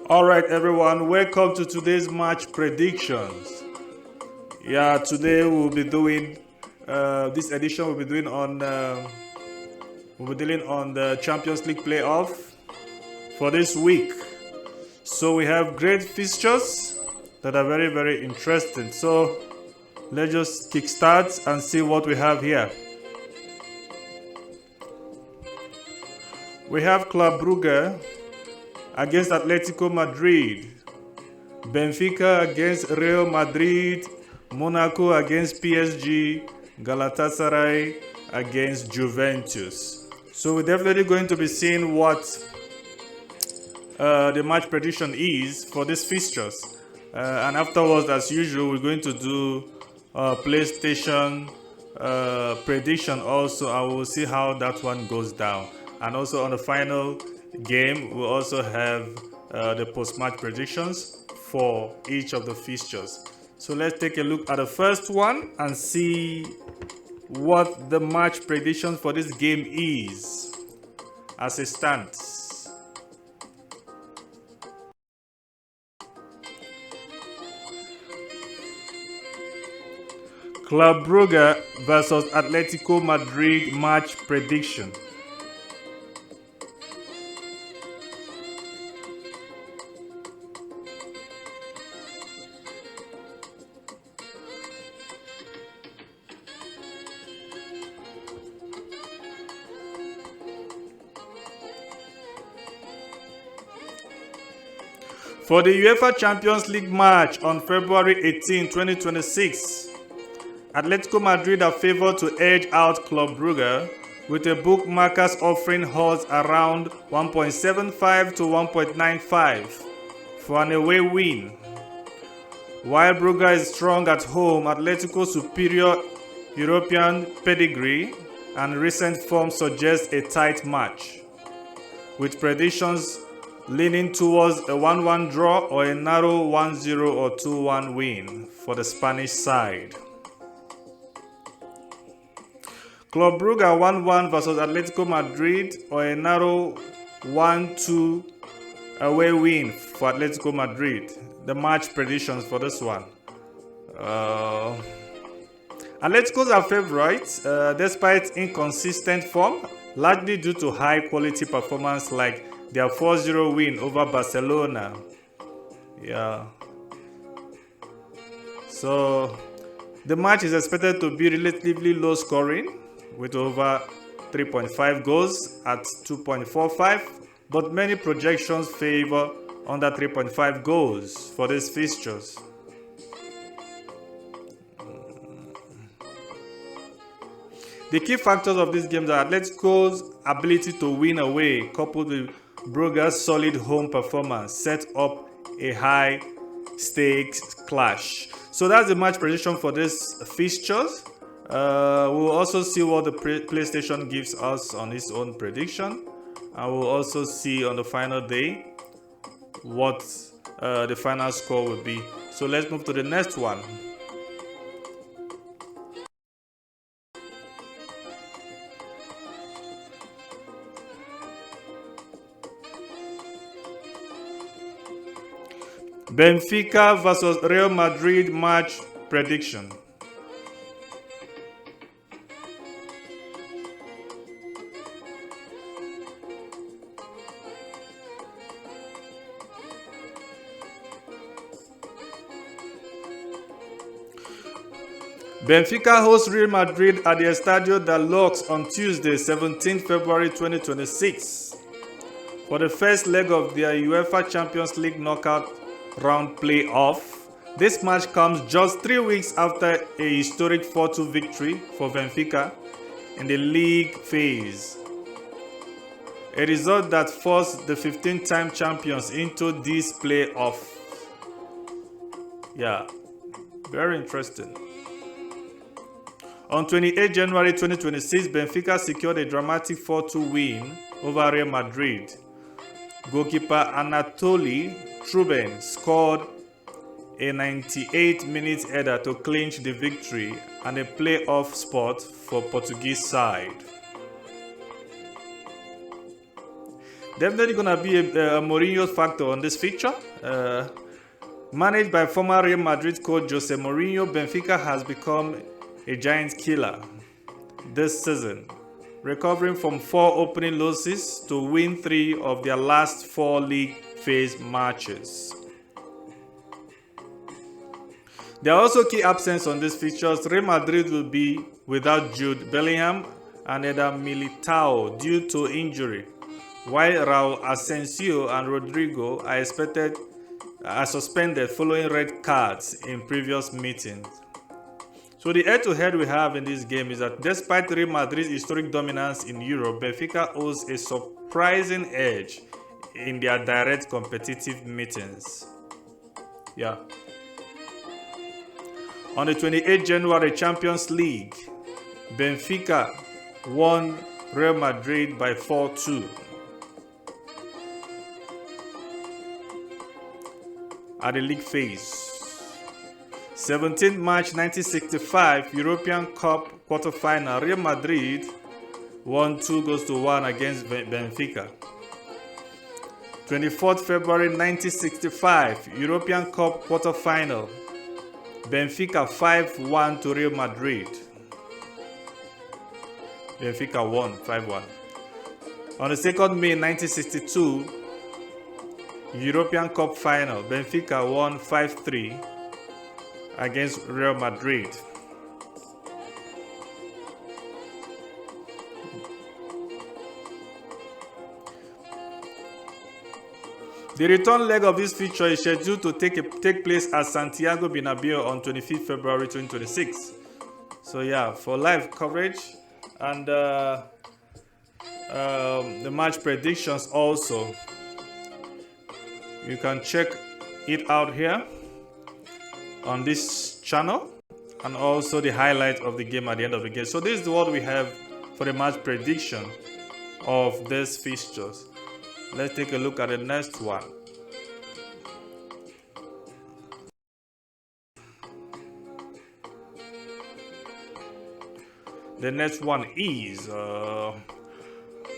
All right, everyone, welcome to today's match predictions. Yeah, today we'll be doing this edition. We'll be dealing on the Champions League playoff for this week. So we have great fixtures that are very, very interesting. So let's just kickstart and see what we have here. We have Club Brugge against Atletico Madrid, Benfica against Real Madrid, Monaco against PSG, Galatasaray against Juventus. So we're definitely going to be seeing what the match prediction is for these fixtures. And afterwards, as usual, we're going to do PlayStation prediction also. I will see how that one goes down. And also on the final game, we'll also have the post-match predictions for each of the fixtures. So let's take a look at the first one and see what the match prediction for this game is as it stands. Club Brugge versus Atletico Madrid match prediction. For the UEFA Champions League match on February 18, 2026, Atletico Madrid are favored to edge out Club Brugge with a bookmakers offering odds around 1.75 to 1.95 for an away win. While Brugge is strong at home, Atletico's superior European pedigree and recent form suggest a tight match, with predictions leaning towards a 1-1 draw or a narrow 1-0 or 2-1 win for the Spanish side. Club Brugge 1-1 versus Atletico Madrid or a narrow 1-2 away win for Atletico Madrid. The match predictions for this one. Atleticos are favorites despite inconsistent form, largely due to high quality performance like their 4-0 win over Barcelona. Yeah. So the match is expected to be relatively low scoring with over 3.5 goals at 2.45, but many projections favor under 3.5 goals for these fixtures. The key factors of these games are Atletico's ability to win away, coupled with Brugge's solid home performance, set up a high stakes clash. So that's the match prediction for these fixtures. We'll also see what the PlayStation gives us on its own prediction. And we'll also see on the final day what the final score will be. So let's move to the next one. Benfica versus Real Madrid match prediction. Benfica hosts Real Madrid at the Estadio da Luz on Tuesday, 17 February 2026 for the first leg of their UEFA Champions League knockout round playoff. This match comes just 3 weeks after a historic 4-2 victory for Benfica in the league phase, a result that forced the 15-time champions into this playoff. Yeah, very interesting. On 28 January 2026, Benfica secured a dramatic 4-2 win over Real Madrid. Goalkeeper Anatoly Trubin scored a 98-minute header to clinch the victory and a playoff spot for Portuguese side. Definitely gonna be a Mourinho factor on this feature. Managed by former Real Madrid coach Jose Mourinho, Benfica has become a giant killer this season, recovering from 4 opening losses to win 3 of their last 4 league phase matches. There are also key absences on these fixtures. Real Madrid will be without Jude Bellingham and Eder Militao due to injury, while Raul Asensio and Rodrigo are suspended following red cards in previous meetings. So the head-to-head we have in this game is that despite Real Madrid's historic dominance in Europe, Benfica owes a surprising edge in their direct competitive meetings. Yeah. On the 28th January Champions League, Benfica won Real Madrid by 4-2. At the league phase. 17th March 1965 European Cup quarterfinal, Real Madrid won 2-1 against Benfica. 24th February 1965 European Cup quarterfinal, Benfica 5-1 to Real Madrid. Benfica won 5-1. On the 2nd May 1962 European Cup final, Benfica won 5-3 against Real Madrid. The return leg of this feature is scheduled to take place at Santiago Bernabeu on 25th February 2026. So yeah, for live coverage and the match predictions also, you can check it out here on this channel, and also the highlight of the game at the end of the game. So this is what we have for the match prediction of these fixtures. Let's take a look at the next one. The next one is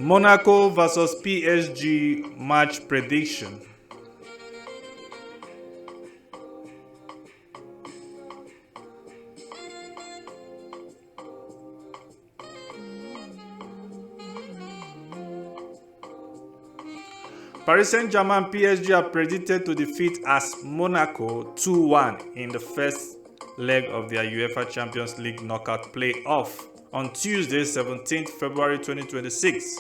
Monaco versus PSG match prediction. Paris Saint-Germain and PSG are predicted to defeat AS Monaco 2-1 in the first leg of their UEFA Champions League knockout play-off on Tuesday, 17th February 2026.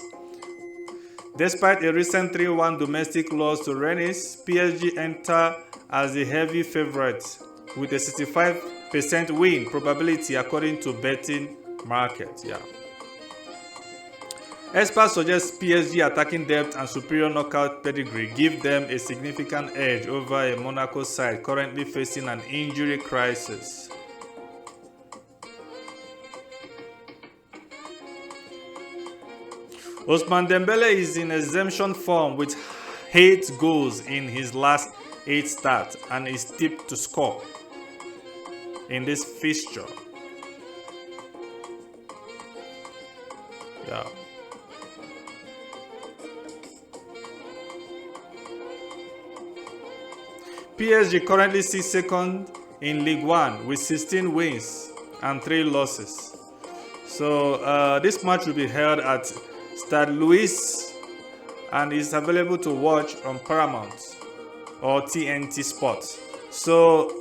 Despite a recent 3-1 domestic loss to Rennes, PSG enter as the heavy favorite with a 65% win probability according to betting market. Experts suggest PSG attacking depth and superior knockout pedigree give them a significant edge over a Monaco side currently facing an injury crisis. Ousmane Dembele is in exemption form with 8 goals in his last 8 starts and is tipped to score in this fixture. PSG currently sits second in Ligue 1 with 16 wins and 3 losses. So this match will be held at Stade Louis and is available to watch on Paramount or TNT Sports. So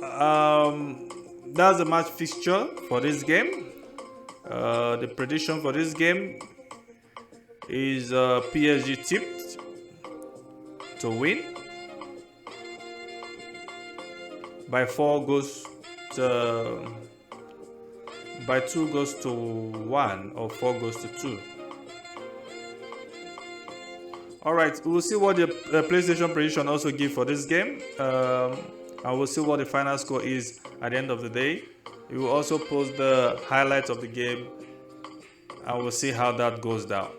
that's the match fixture for this game. The prediction for this game is PSG tipped to win by 2 goals to 1 or 4 goals to 2. Alright, we'll see what the PlayStation prediction also give for this game, and we'll see what the final score is at the end of the day. We will also post the highlights of the game and we'll see how that goes down.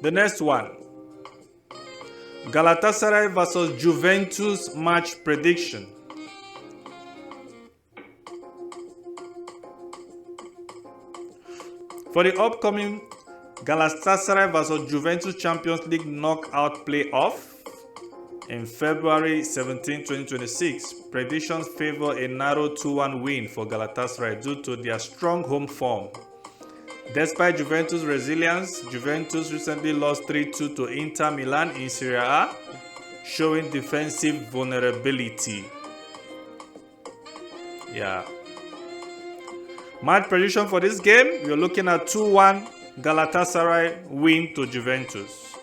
The next one, Galatasaray versus Juventus match prediction. For the upcoming Galatasaray vs Juventus Champions League knockout playoff in February 17, 2026, predictions favor a narrow 2-1 win for Galatasaray due to their strong home form. Despite Juventus' resilience, Juventus recently lost 3-2 to Inter Milan in Serie A, showing defensive vulnerability. Yeah. Match prediction for this game, we're looking at 2-1 Galatasaray win to Juventus.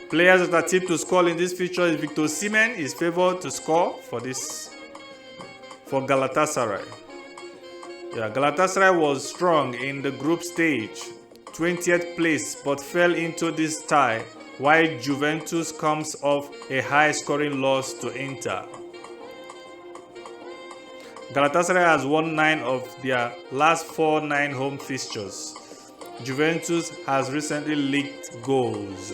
Players that are tipped to score in this feature is Victor Osimhen is favored to score for Galatasaray. Yeah, Galatasaray was strong in the group stage, 20th place, but fell into this tie, while Juventus comes off a high-scoring loss to Inter. Galatasaray has won 9 of their last 4 home fixtures. Juventus has recently leaked goals.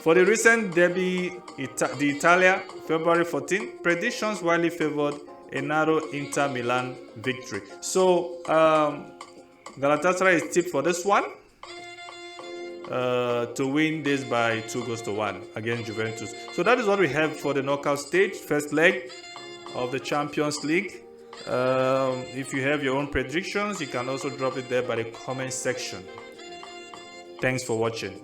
For the recent derby, the Italia, February 14, predictions widely favored a narrow Inter Milan victory. So, Galatasaray is tipped for this one to win this by 2-1 against Juventus. So that is what we have for the knockout stage, first leg of the Champions League. If you have your own predictions, you can also drop it there by the comment section. Thanks for watching.